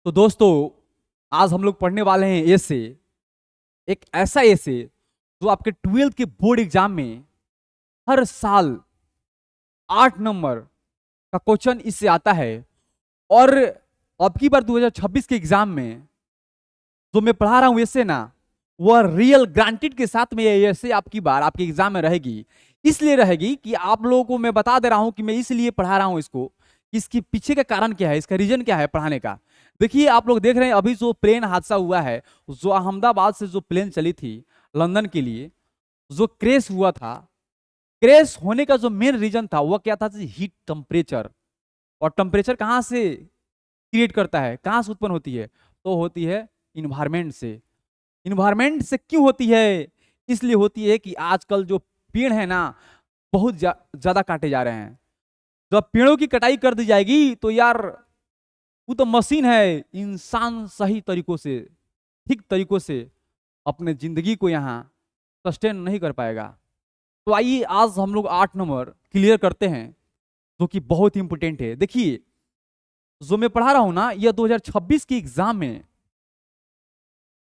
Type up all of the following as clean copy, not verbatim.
तो दोस्तों, आज हम लोग पढ़ने वाले हैं एसे, एक ऐसा एसे जो आपके 12th के बोर्ड एग्जाम में हर साल 8 नंबर का क्वेश्चन इससे आता है। और अब की बार 2026 के एग्जाम में जो मैं पढ़ा रहा हूं एसे ना, वह रियल ग्रांटेड के साथ में ये एसे आपकी बार आपके एग्जाम में रहेगी। इसलिए रहेगी कि आप लोगों को मैं बता दे रहा हूं कि मैं इसलिए पढ़ा रहा हूं इसको, इसके पीछे का कारण क्या है, इसका रीजन क्या है पढ़ाने का। देखिए, आप लोग देख रहे हैं अभी जो प्लेन हादसा हुआ है, जो अहमदाबाद से जो प्लेन चली थी लंदन के लिए, जो क्रेश हुआ था, क्रेश होने का जो मेन रीजन था वह क्या था? Heat temperature. और टेम्परेचर कहां से क्रिएट करता है, कहां से उत्पन्न होती है? तो होती है इन्वायरमेंट से। इन्वायरमेंट से क्यों होती है? इसलिए होती है कि आजकल जो पेड़ है ना, बहुत ज्यादा काटे जा रहे हैं। जब पेड़ों की कटाई कर दी जाएगी तो यार, वो तो मशीन है, इंसान सही तरीकों से, ठीक तरीकों से अपने जिंदगी को यहाँ सस्टेन नहीं कर पाएगा। तो आइए आज हम लोग 8 नंबर क्लियर करते हैं, जो कि बहुत इंपॉर्टेंट है। देखिए, जो मैं पढ़ा रहा हूं ना, यह 2026 की एग्जाम में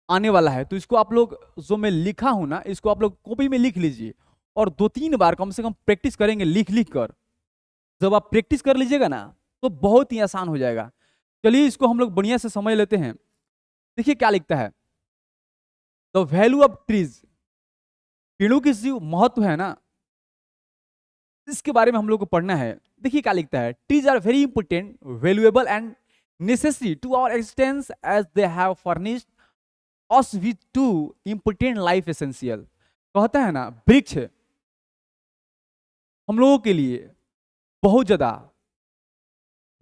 आने वाला है। तो इसको आप लोग, जो मैं लिखा हूं ना, इसको आप लोग कॉपी में लिख लीजिए और 2-3 बार कम से कम प्रैक्टिस करेंगे लिख लिख कर। जब आप प्रैक्टिस कर लीजिएगा ना, तो बहुत ही आसान हो जाएगा। चलिए इसको हम लोग बढ़िया से समझ लेते हैं। देखिए क्या लिखता है, द वैल्यू ऑफ ट्रीज, पेड़ों की जो महत्व है ना, इसके बारे में हम लोग को पढ़ना है। देखिए क्या लिखता है, trees are very important, valuable and necessary to our existence as they have furnished us with two important life essential. कहता है ना, वृक्ष हम लोगों के लिए बहुत ज्यादा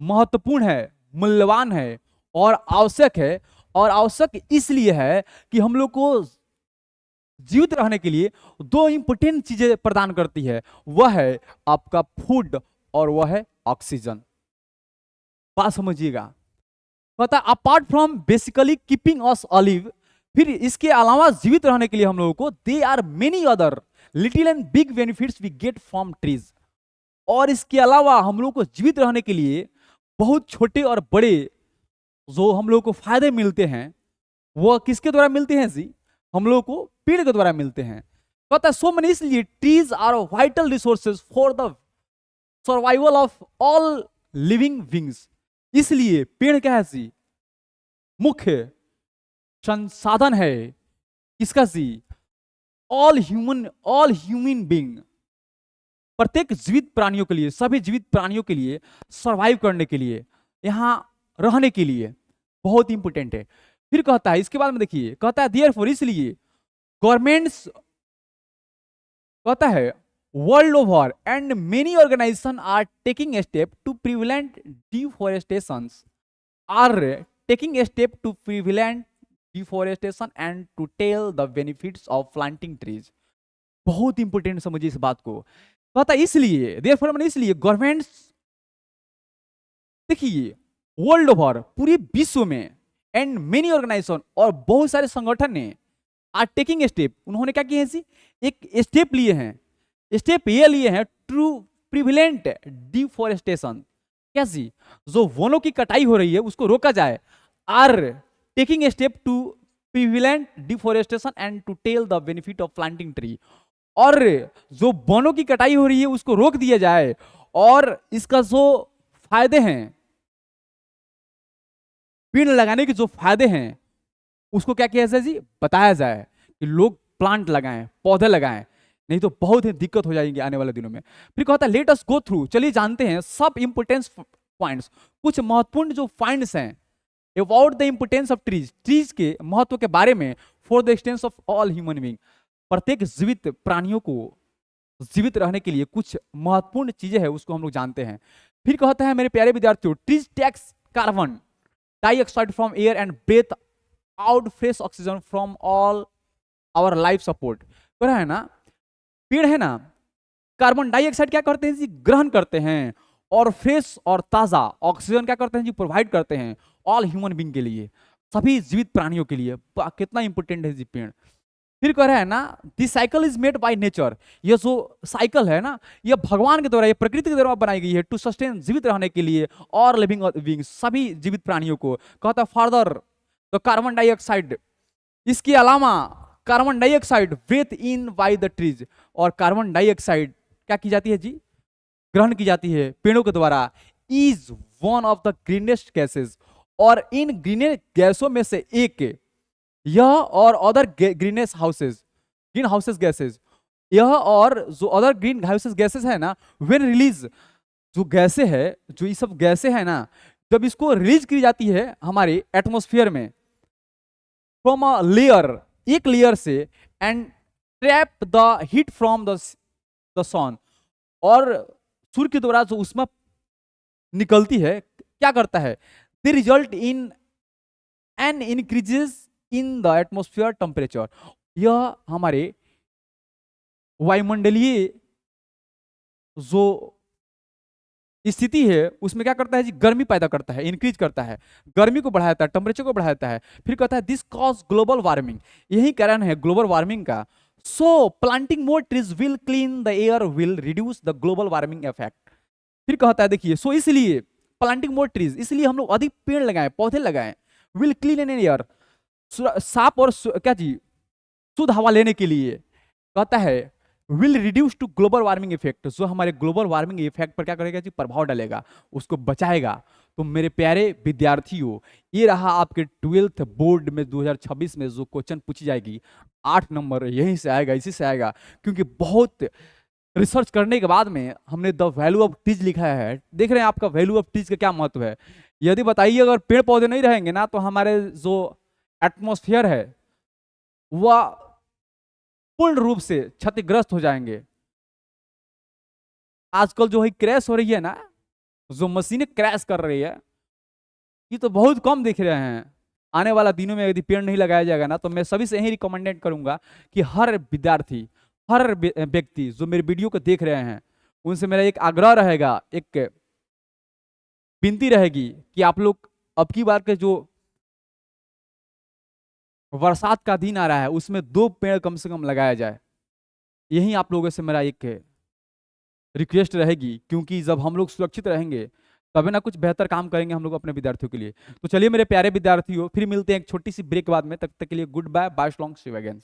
महत्वपूर्ण है, मूल्यवान है और आवश्यक है। और आवश्यक इसलिए है कि हम लोग को जीवित रहने के लिए दो इंपॉर्टेंट चीजें प्रदान करती है। वह है आपका फूड और वह है ऑक्सीजन। बात समझिएगा। पता, apart from basically keeping us अलिव, फिर इसके अलावा जीवित रहने के लिए हम लोगों को they are many other little and big benefits we get from trees. और इसके अलावा हम लोग को जीवित रहने के लिए बहुत छोटे और बड़े जो हम लोग को फायदे मिलते हैं, वह किसके द्वारा मिलते हैं जी? हम लोग को पेड़ के द्वारा मिलते हैं। पता है, सो मैंने इसलिए trees are vital resources for the survival of all living beings. इसलिए पेड़ क्या है जी? मुख्य संसाधन है किसका जी? ऑल ह्यूमन बींग, प्रत्येक जीवित प्राणियों के लिए, सभी जीवित प्राणियों के लिए सर्वाइव करने के लिए, यहां रहने के लिए बहुत इंपॉर्टेंट है। फिर कहता है इसके बाद में, देखिए कहता है देयरफॉर, इसलिए गवर्नमेंट्स, कहता है world over and many organisation are taking step to prevent deforestation, are taking step to prevent deforestation and to tell the benefits of planting trees. बहुत इंपॉर्टेंट समझिए इस बात को। कहता है इसलिए, देयरफॉर मैंने इसलिए गवर्नमेंट्स, देखिए वर्ल्ड ओवर, पूरे विश्व में, एंड मेनी ऑर्गेनाइजेशन, और बहुत सारे संगठन ने आर टेकिंग स्टेप, उन्होंने क्या किए हैं जी? एक स्टेप लिए हैं। स्टेप ये लिए हैं टू प्रिवेंट डिफॉरेस्टेशन। क्या जी? जो वनों की कटाई हो रही है उसको रोका जाए। Are taking step to prevent deforestation and to tell the benefit of planting tree. और जो वनों की कटाई हो रही है उसको रोक दिया जाए और इसका जो फायदे हैं, पेड़ लगाने के जो फायदे हैं, उसको क्या किया जाए जी? बताया जाए कि लोग प्लांट लगाएं, पौधे लगाएं, नहीं तो बहुत ही दिक्कत हो जाएगी आने वाले दिनों में। फिर कहता है लेट अस गो थ्रू, चलिए जानते हैं सब इंपोर्टेंस पॉइंट्स, कुछ महत्वपूर्ण जो पॉइंट्स हैं about the importance of trees, trees के महत्व के बारे में, for the expanse of all human being, प्रत्येक जीवित प्राणियों को जीवित रहने के लिए कुछ महत्वपूर्ण चीजें हैं, उसको हम लोग जानते हैं। फिर कहता है मेरे प्यारे विद्यार्थियों, trees takes carbon dioxide from air and breath out fresh oxygen from all our life support. कह रहा है ना, पेड़ है ना, कार्बन डाइऑक्साइड क्या करते हैं जी? ग्रहण करते हैं, और फ्रेश और ताजा ऑक्सीजन क्या करते हैं जी? प्रोवाइड करते हैं ऑल ह्यूमन बीइंग के लिए, सभी जीवित प्राणियों के लिए। कितना इंपॉर्टेंट है जी पेड़। फिर कह रहा है ना, this cycle is made by nature, ये जो साइकिल है ना, ये भगवान के द्वारा, ये प्रकृति के द्वारा बनाई गई है, टू सस्टेन, जीवित रहने के लिए, और लिविंग बीइंग्स, सभी जीवित प्राणियों को। कहता फर्दर द कार्बन डाइऑक्साइड, इसके अलावा carbon dioxide breath in by the trees, और कार्बन डाइऑक्साइड क्या की जाती है जी, ग्रहण की जाती है पेड़ों के द्वारा, is one of the greenest gases, और इन ग्रीन गैसों में से एक यह, और other greenish houses, green houses gases, यह और जो अदर ग्रीन हाउसेस गैसेस है ना, व्हेन रिलीज, जो गैसे है, जो ये सब गैसे है ना, जब इसको रिलीज की जाती है हमारे एटमॉस्फेयर में फ्रॉम अ लेयर, एक लेयर से, and trap the heat from the sun, और सूर्य के द्वारा जो ऊष्मा निकलती है क्या करता है, they result in an increases in the atmosphere temperature, यह हमारे वायुमंडलीय जो स्थिति है उसमें क्या करता है जी, गर्मी पैदा करता है, इंक्रीज करता है, गर्मी को बढ़ाता है, टेम्परेचर को बढ़ाता है। फिर कहता है दिस कॉज ग्लोबल वार्मिंग, यही कारण है ग्लोबल वार्मिंग का। So planting more trees will clean the air, will reduce the global warming effect. फिर कहता है देखिए, सो इसलिए प्लांटिंग मोर ट्रीज, इसलिए हम लोग अधिक पेड़ लगाएं, पौधे लगाएं, विल क्लीन एन एयर, साफ और क्या जी, शुद्ध हवा लेने के लिए। कहता है will reduce to global warming effect, जो हमारे ग्लोबल वार्मिंग इफेक्ट पर क्या करेगा जी, प्रभाव डालेगा, उसको बचाएगा। तो मेरे प्यारे विद्यार्थियों, ये रहा आपके 12th बोर्ड में 2026 में जो क्वेश्चन पूछी जाएगी, 8 नंबर यहीं से आएगा, इसी से आएगा, क्योंकि बहुत रिसर्च करने के बाद में हमने द वैल्यू ऑफ ट्रीज लिखा है। देख रहे हैं आपका वैल्यू ऑफ ट्रीज का क्या महत्व है। यदि बताइए अगर पेड़ पौधे नहीं रहेंगे ना, तो हमारे जो एटमॉस्फेयर है वह पूर्ण रूप से क्षतिग्रस्त हो जाएंगे। आजकल जो है क्रैश हो रही है ना, जो मशीनें क्रैश कर रही है, ये तो बहुत कम दिख रहे हैं। आने वाला दिनों में यदि पेड़ नहीं लगाया जाएगा ना, तो मैं सभी से यही रिकमेंडेड करूंगा कि हर विद्यार्थी, हर व्यक्ति जो मेरे वीडियो को देख रहे हैं, उनसे मेरा एक आग्रह रहेगा, एक विनती रहेगी कि आप लोग अब की बार के जो बरसात का दिन आ रहा है उसमें 2 पेड़ कम से कम लगाया जाए। यही आप लोगों से मेरा एक रिक्वेस्ट रहेगी, क्योंकि जब हम लोग सुरक्षित रहेंगे तभी ना कुछ बेहतर काम करेंगे हम लोग अपने विद्यार्थियों के लिए। तो चलिए मेरे प्यारे विद्यार्थियों, फिर मिलते हैं एक छोटी सी ब्रेक बाद में, तब तक के लिए good bye, bye long, see you again.